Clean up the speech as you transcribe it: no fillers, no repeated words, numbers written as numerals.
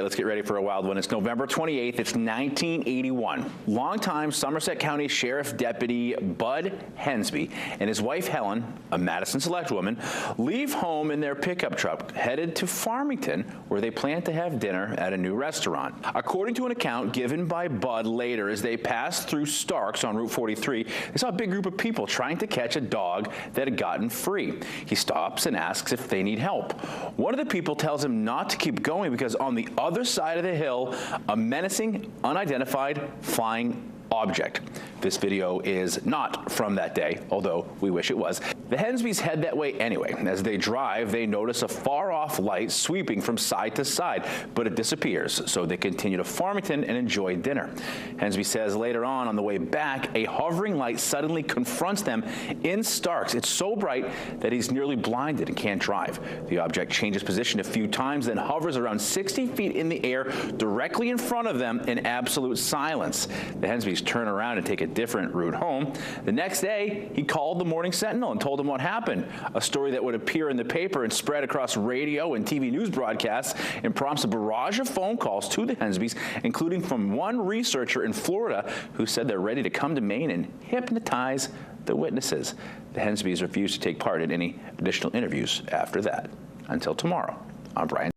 right, let's get ready for a wild one. It's November 28th. It's 1981. Longtime Somerset County Sheriff Deputy Bud Hendsbee and his wife Helen, a Madison Select woman, leave home in their pickup truck, headed to Farmington, where they plan to have dinner at a new restaurant. According to an account given by Bud later, as they passed through Starks on Route 43, they saw a big group of people trying to catch a dog that had gotten free. He stops and asks if they need help. One of the people tells him not to keep going because on the other side of the hill, a menacing, unidentified flying object. This video is not from that day, although we wish it was. The Hendsbees head that way anyway. As they drive, they notice a far-off light sweeping from side to side, but it disappears, so they continue to Farmington and enjoy dinner. Hendsbee says later on the way back, a hovering light suddenly confronts them in Starks. It's so bright that he's nearly blinded and can't drive. The object changes position a few times, then hovers around 60 feet in the air directly in front of them in absolute silence. The Hendsbees turn around and take a different route home. The next day, he called the Morning Sentinel and told them what happened, a story that would appear in the paper and spread across radio and TV news broadcasts and prompts a barrage of phone calls to the Hendsbees, including from one researcher in Florida who said they're ready to come to Maine and hypnotize the witnesses. The Hendsbees refused to take part in any additional interviews after that. Until tomorrow, I'm Brian.